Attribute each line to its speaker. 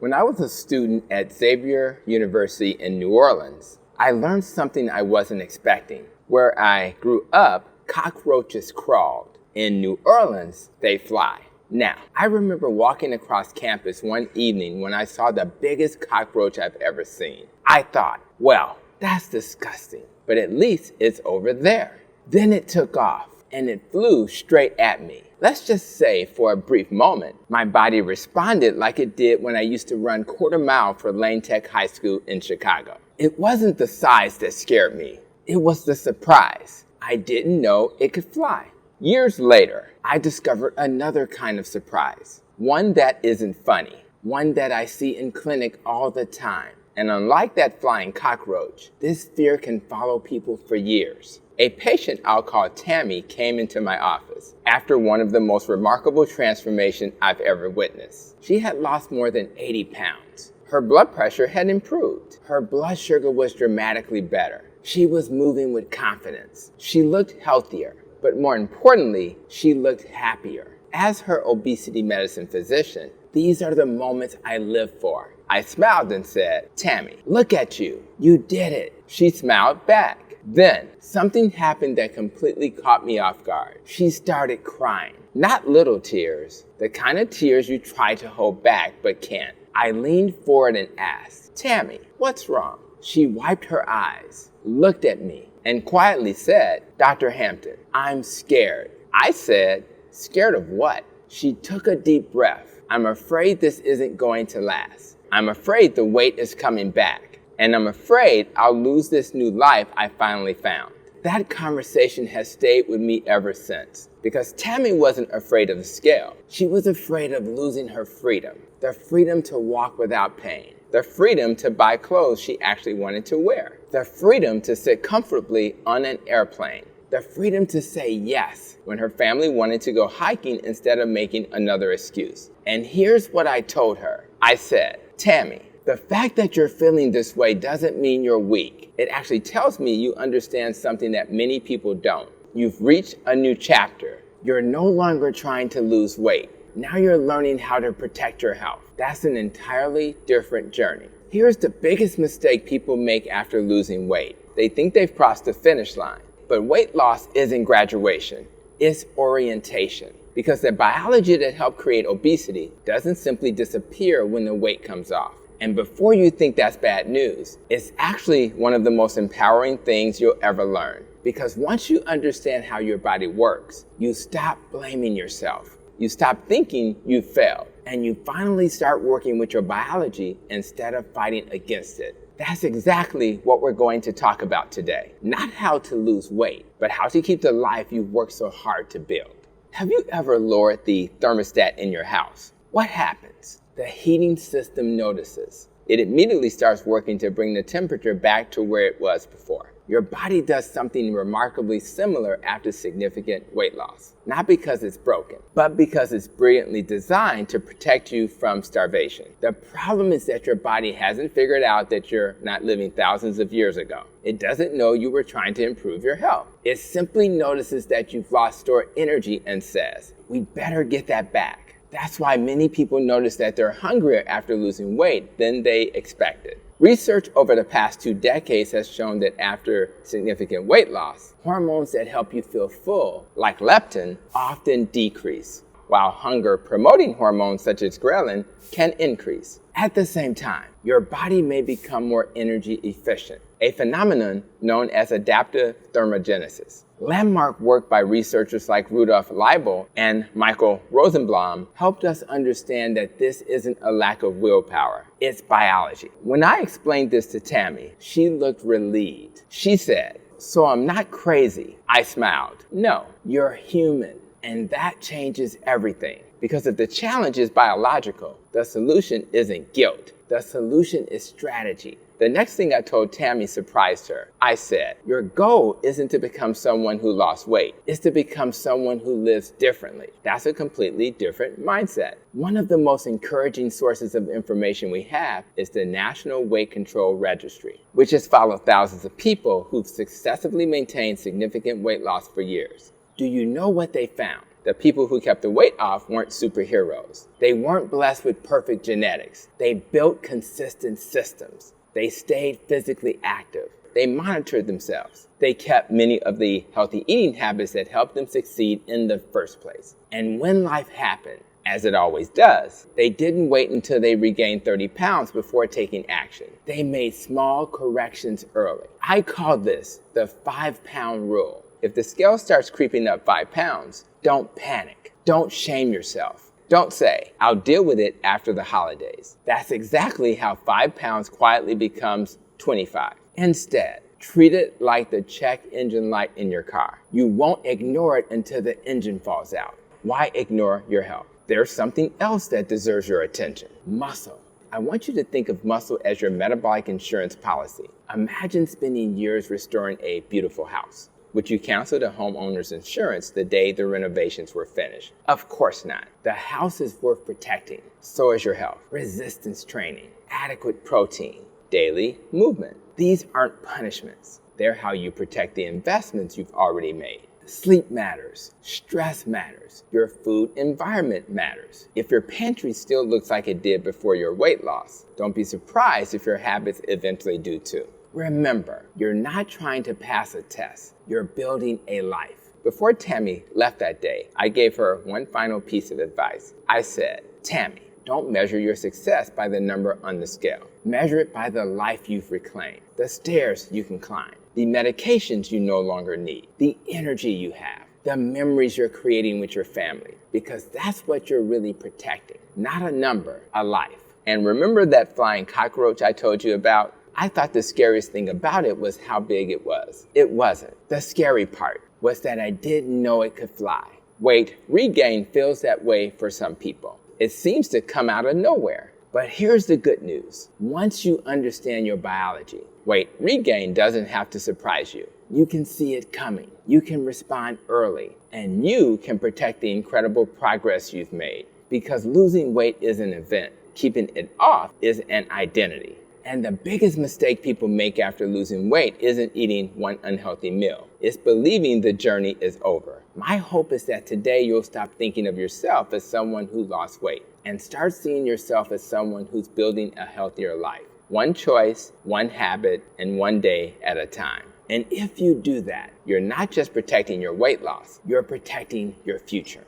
Speaker 1: When I was a student at Xavier University in New Orleans, I learned something I wasn't expecting. Where I grew up, cockroaches crawled. In New Orleans, they fly. Now, I remember walking across campus one evening when I saw the biggest cockroach I've ever seen. I thought, well, that's disgusting, but at least it's over there. Then it took off, and it flew straight at me. Let's just say for a brief moment, my body responded like it did when I used to run quarter mile for Lane Tech High School in Chicago. It wasn't the size that scared me. It was the surprise. I didn't know it could fly. Years later, I discovered another kind of surprise. One that isn't funny. One that I see in clinic all the time. And unlike that flying cockroach, this fear can follow people for years. A patient I'll call Tammy came into my office after one of the most remarkable transformations I've ever witnessed. She had lost more than 80 pounds. Her blood pressure had improved. Her blood sugar was dramatically better. She was moving with confidence. She looked healthier, but more importantly, she looked happier. As her obesity medicine physician, these are the moments I live for. I smiled and said, "Tammy, look at you. You did it." She smiled back. Then, something happened that completely caught me off guard. She started crying. Not little tears, the kind of tears you try to hold back but can't. I leaned forward and asked, "Tammy, what's wrong?" She wiped her eyes, looked at me, and quietly said, "Dr. Hampton, I'm scared." I said, "Scared of what?" She took a deep breath. "I'm afraid this isn't going to last. I'm afraid the weight is coming back. And I'm afraid I'll lose this new life I finally found." That conversation has stayed with me ever since. Because Tammy wasn't afraid of the scale. She was afraid of losing her freedom. The freedom to walk without pain. The freedom to buy clothes she actually wanted to wear. The freedom to sit comfortably on an airplane. The freedom to say yes when her family wanted to go hiking instead of making another excuse. And here's what I told her. I said, "Tammy, the fact that you're feeling this way doesn't mean you're weak. It actually tells me you understand something that many people don't. You've reached a new chapter. You're no longer trying to lose weight. Now you're learning how to protect your health. That's an entirely different journey." Here's the biggest mistake people make after losing weight. They think they've crossed the finish line. But weight loss isn't graduation. It's orientation. Because the biology that helped create obesity doesn't simply disappear when the weight comes off. And before you think that's bad news, it's actually one of the most empowering things you'll ever learn. Because once you understand how your body works, you stop blaming yourself. You stop thinking you failed. And you finally start working with your biology instead of fighting against it. That's exactly what we're going to talk about today. Not how to lose weight, but how to keep the life you've worked so hard to build. Have you ever lowered the thermostat in your house? What happens? The heating system notices. It immediately starts working to bring the temperature back to where it was before. Your body does something remarkably similar after significant weight loss. Not because it's broken, but because it's brilliantly designed to protect you from starvation. The problem is that your body hasn't figured out that you're not living thousands of years ago. It doesn't know you were trying to improve your health. It simply notices that you've lost stored energy and says, "We better get that back." That's why many people notice that they're hungrier after losing weight than they expected. Research over the past 2 decades has shown that after significant weight loss, hormones that help you feel full, like leptin, often decrease, while hunger-promoting hormones such as ghrelin can increase. At the same time, your body may become more energy efficient, a phenomenon known as adaptive thermogenesis. Landmark work by researchers like Rudolf Leibel and Michael Rosenblum helped us understand that this isn't a lack of willpower, it's biology. When I explained this to Tammy, she looked relieved. She said, "So I'm not crazy." I smiled. "No, you're human, and that changes everything. Because if the challenge is biological, the solution isn't guilt. The solution is strategy." The next thing I told Tammy surprised her. I said, "Your goal isn't to become someone who lost weight. It's to become someone who lives differently." That's a completely different mindset. One of the most encouraging sources of information we have is the National Weight Control Registry, which has followed thousands of people who've successfully maintained significant weight loss for years. Do you know what they found? The people who kept the weight off weren't superheroes. They weren't blessed with perfect genetics. They built consistent systems. They stayed physically active. They monitored themselves. They kept many of the healthy eating habits that helped them succeed in the first place. And when life happened, as it always does, they didn't wait until they regained 30 pounds before taking action. They made small corrections early. I call this the 5-pound rule. If the scale starts creeping up 5 pounds, don't panic. Don't shame yourself. Don't say, I'll deal with it after the holidays. That's exactly how 5 pounds quietly becomes 25. Instead, treat it like the check engine light in your car. You won't ignore it until the engine falls out. Why ignore your health? There's something else that deserves your attention. Muscle. I want you to think of muscle as your metabolic insurance policy. Imagine spending years restoring a beautiful house. Would you cancel the homeowner's insurance the day the renovations were finished? Of course not. The house is worth protecting. So is your health. Resistance training, adequate protein, daily movement. These aren't punishments. They're how you protect the investments you've already made. Sleep matters. Stress matters. Your food environment matters. If your pantry still looks like it did before your weight loss, don't be surprised if your habits eventually do too. Remember, you're not trying to pass a test. You're building a life. Before Tammy left that day, I gave her one final piece of advice. I said, Tammy, don't measure your success by the number on the scale. Measure it by the life you've reclaimed, the stairs you can climb, the medications you no longer need, the energy you have, the memories you're creating with your family, because that's what you're really protecting. Not a number, a life. And remember that flying cockroach I told you about? I thought the scariest thing about it was how big it was. It wasn't. The scary part was that I didn't know it could fly. Weight regain feels that way for some people. It seems to come out of nowhere. But here's the good news. Once you understand your biology, weight regain doesn't have to surprise you. You can see it coming. You can respond early. And you can protect the incredible progress you've made. Because losing weight is an event. Keeping it off is an identity. And the biggest mistake people make after losing weight isn't eating one unhealthy meal. It's believing the journey is over. My hope is that today you'll stop thinking of yourself as someone who lost weight and start seeing yourself as someone who's building a healthier life. One choice, one habit, and one day at a time. And if you do that, you're not just protecting your weight loss, you're protecting your future.